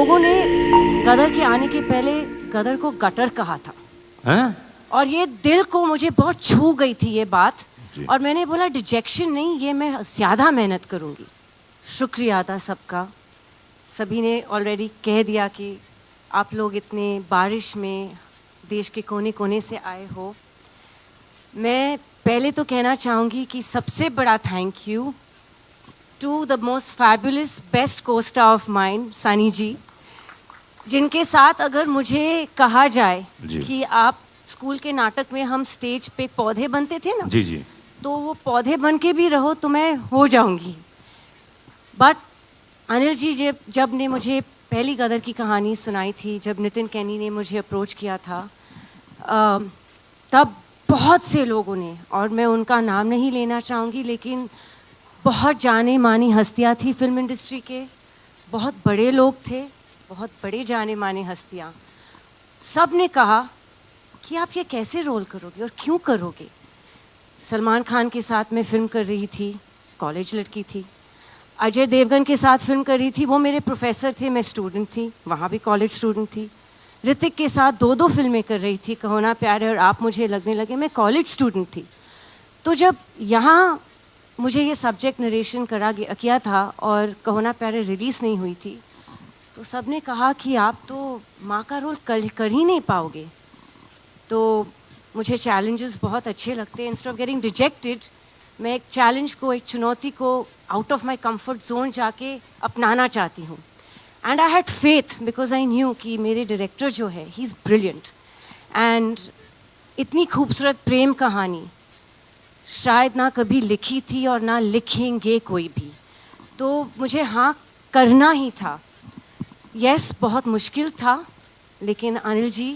लोगों ने गदर के आने के पहले गदर को गटर कहा था। हैं? और ये दिल को मुझे बहुत छू गई थी ये बात। और मैंने बोला डिजेक्शन नहीं, ये मैं ज़्यादा मेहनत करूँगी। शुक्रिया था सबका। सभी ने ऑलरेडी कह दिया कि आप लोग इतने बारिश में देश के कोने कोने से आए हो। मैं पहले तो कहना चाहूँगी कि सबसे बड़ा thank you to the most fabulous best costar of mind, Sunny ji, जिनके साथ अगर मुझे कहा जाए कि आप स्कूल के नाटक में हम स्टेज पे पौधे बनते थे ना, जी जी, तो वो पौधे बन के भी रहो तो मैं हो जाऊंगी। बट अनिल जी जब ने मुझे पहली गदर की कहानी सुनाई थी, जब नितिन कैनी ने मुझे अप्रोच किया था, तब बहुत से लोगों ने, और मैं उनका नाम नहीं लेना चाहूँगी, लेकिन बहुत जाने मानी हस्तियाँ थी फिल्म इंडस्ट्री के, बहुत बड़े लोग थे, बहुत बड़े जाने माने हस्तियाँ, सब ने कहा कि आप ये कैसे रोल करोगे और क्यों करोगे। सलमान खान के साथ मैं फिल्म कर रही थी, कॉलेज लड़की थी। अजय देवगन के साथ फिल्म कर रही थी, वो मेरे प्रोफेसर थे, मैं स्टूडेंट थी, वहाँ भी कॉलेज स्टूडेंट थी। ऋतिक के साथ दो फिल्में कर रही थी, कहो ना प्यार है और आप मुझे लगने लगे, मैं कॉलेज स्टूडेंट थी। तो जब यहाँ मुझे ये सब्जेक्ट नरेशन किया था और कहो ना प्यार है रिलीज़ नहीं हुई थी, तो सब ने कहा कि आप तो माँ का रोल कर ही नहीं पाओगे। तो मुझे चैलेंजेस बहुत अच्छे लगते हैं। इंस्टेड ऑफ गेटिंग रिजेक्टेड, मैं एक चैलेंज को, एक चुनौती को out of my comfort zone जाके अपनाना चाहती हूँ। And I had faith because I knew कि मेरे डायरेक्टर जो है, ही इज़ ब्रिलियंट। एंड इतनी खूबसूरत प्रेम कहानी शायद ना कभी लिखी थी और ना लिखेंगे कोई भी, तो मुझे हाँ करना ही था। यस, बहुत मुश्किल था, लेकिन अनिल जी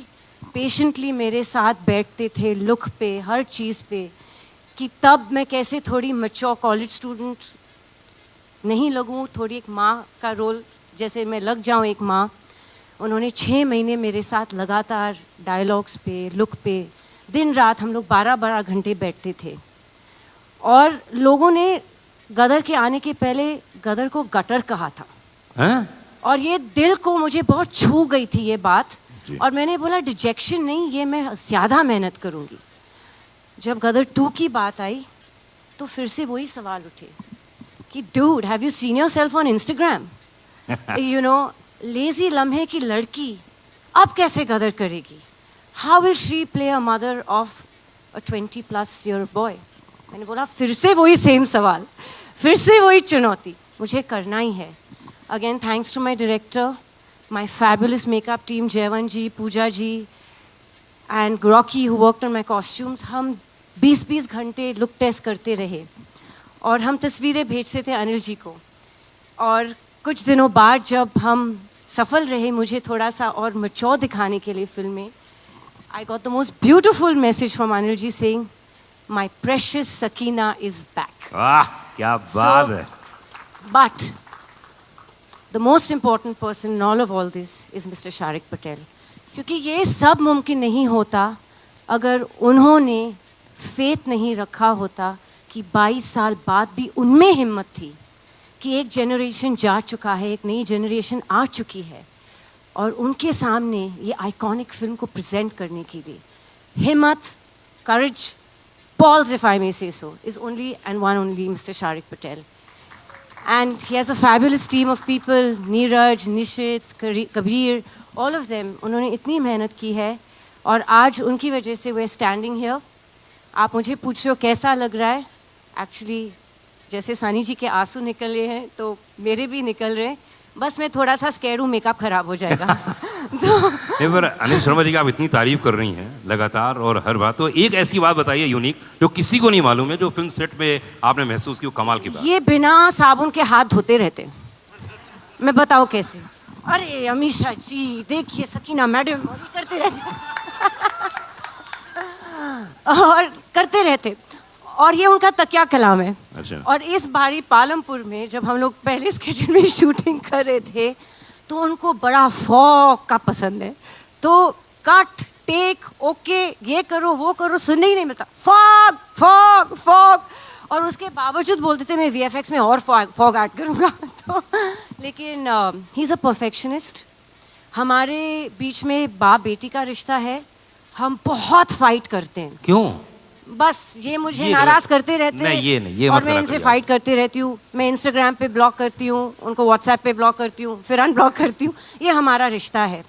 पेशेंटली मेरे साथ बैठते थे लुक पे, हर चीज़ पे, कि तब मैं कैसे थोड़ी मैच्योर कॉलेज स्टूडेंट नहीं लगूं, थोड़ी एक माँ का रोल जैसे मैं लग जाऊं, एक माँ। उन्होंने 6 महीने मेरे साथ लगातार डायलॉग्स पे, लुक पे, दिन रात हम लोग 12-12 घंटे बैठते थे। और लोगों ने गदर के आने के पहले गदर को गटर कहा था। हैं? और ये दिल को मुझे बहुत छू गई थी ये बात। और मैंने बोला डिजेक्शन नहीं, ये मैं ज़्यादा मेहनत करूँगी। जब गदर 2 की बात आई तो फिर से वही सवाल उठे कि dude, have you seen yourself on Instagram? You know, lazy लम्हे की लड़की अब कैसे गदर करेगी? How will she play a mother of a 20+ year boy? मैंने बोला फिर से वही सेम सवाल, फिर से वही चुनौती, मुझे करना ही है। Again thanks to my director, my fabulous makeup team, Jayvan ji, Puja ji and Rocky who worked on my costumes। हम 20-20 घंटे लुक टेस्ट करते रहे और हम तस्वीरें भेजते थे अनिल जी को। और कुछ दिनों बाद जब हम सफल रहे मुझे थोड़ा सा और मैच्योर दिखाने के लिए फिल्म में, I got the most beautiful message from Anil ji saying, my precious Sakina is back। वाह, क्या बात है। But the most important person in all this is Mr. Sharik Patel, क्योंकि ये सब मुमकिन नहीं होता अगर उन्होंने फेथ नहीं रखा होता कि 22 साल बाद भी उनमें हिम्मत थी कि एक जनरेशन जा चुका है, एक नई जनरेशन आ चुकी है, और उनके सामने ये आइकॉनिक फिल्म को प्रेजेंट करने के लिए हिम्मत, करेज, balls if I may say so, is only and one only Mr. Sharik Patel। And he has a fabulous team of people, Neeraj, Nishit, Kabir, all of them। उन्होंने इतनी मेहनत की है और आज उनकी वजह से we're standing here। आप मुझे पूछ रहे हो कैसा लग रहा है? एक्चुअली जैसे सनी जी के आंसू निकले हैं तो मेरे भी निकल रहे हैं, बस मैं थोड़ा सा स्कैर्ड हूँ, मेकअप खराब हो जाएगा। तो पर अनिल शर्मा जी की आप इतनी तारीफ कर रही हैं लगातार और हर बात, तो एक ऐसी बात बताइए यूनिक जो किसी को नहीं मालूम है, जो फिल्म सेट पे आपने महसूस की, वो कमाल की बात। ये बिना साबुन के हाथ धोते रहते, मैं बताओ कैसे? अरे अमीशा जी देखिए, सकीना मैडम करते रहते और करते रहते, और ये उनका तकिया कलाम है। अच्छा। और इस बारी पालमपुर में जब हम लोग पहले स्केच में शूटिंग कर रहे थे तो उनको बड़ा फॉग का पसंद है, तो कट टेक ओके ये करो वो करो सुनने ही नहीं मिलता, फॉग फॉग फॉग, और उसके बावजूद बोलते थे मैं वीएफएक्स में और फॉग ऐड करूँगा। तो लेकिन ही इज़ अ परफेक्शनिस्ट हमारे बीच में बाप बेटी का रिश्ता है, हम बहुत फाइट करते हैं। क्यों? बस ये मुझे ये नाराज गलत- करते रहते नहीं, हैं। ये नहीं, ये और मत मैं करा इनसे करिए फाइट करती रहती हूँ। मैं इंस्टाग्राम पे ब्लॉक करती हूँ, उनको व्हाट्सएप पे ब्लॉक करती हूँ, फिर अनब्लॉक करती हूँ। ये हमारा रिश्ता है।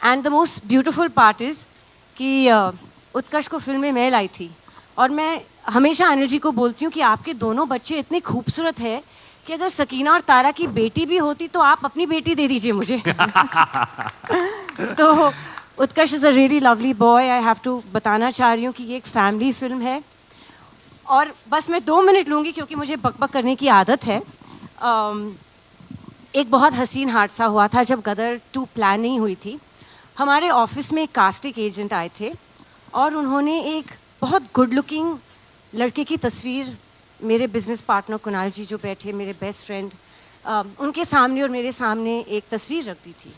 And the most beautiful part is कि उत्कर्ष को फिल्म में मैं लाई थी, और मैं हमेशा अनिल जी को बोलती हूँ कि आपके दोनों बच्चे इतने खूबसूरत है कि अगर सकीना और तारा की बेटी भी होती तो आप अपनी बेटी दे दीजिए मुझे। तो Utkarsh is a really lovely boy. I have to बताना चाह रही हूँ कि ये एक फैमिली फिल्म है। और बस मैं 2 मिनट लूँगी क्योंकि मुझे बकबक करने की आदत है। एक बहुत हसीन हादसा हुआ था जब गदर 2 प्लान नहीं हुई थी। हमारे ऑफिस में एक कास्टिंग एजेंट आए थे और उन्होंने एक बहुत गुड लुकिंग लड़के की तस्वीर, मेरे बिजनेस पार्टनर कुणाल जी जो बैठे, मेरे बेस्ट फ्रेंड, उनके सामने और मेरे सामने एक तस्वीर रख दी थी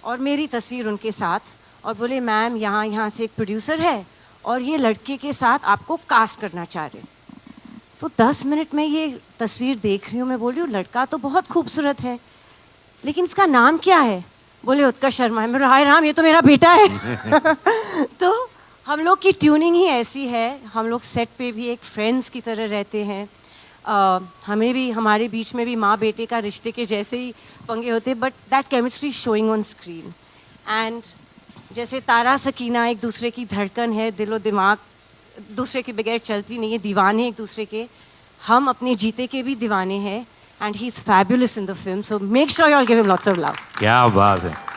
और मेरी तस्वीर उनके साथ, और बोले मैम यहाँ से एक प्रोड्यूसर है और ये लड़के के साथ आपको कास्ट करना चाह रहे। तो 10 मिनट में ये तस्वीर देख रही हूँ, मैं बोल रही हूँ लड़का तो बहुत खूबसूरत है लेकिन इसका नाम क्या है? बोले उत्कर्ष शर्मा है। मेरा हाय राम, ये तो मेरा बेटा है। तो हम लोग की ट्यूनिंग ही ऐसी है, हम लोग सेट पे भी एक फ्रेंड्स की तरह रहते हैं। हमें भी, हमारे बीच में भी माँ बेटे का रिश्ते के जैसे ही पंगे होते, but that chemistry showing on screen. And जैसे तारा सकीना एक दूसरे की धड़कन है, दिलो दिमाग दूसरे के बगैर चलती नहीं है, दीवाने एक दूसरे के, हम अपने जीते के भी दीवाने हैं। And he is fabulous in the film, so make sure you all give him lots of love. क्या बात है।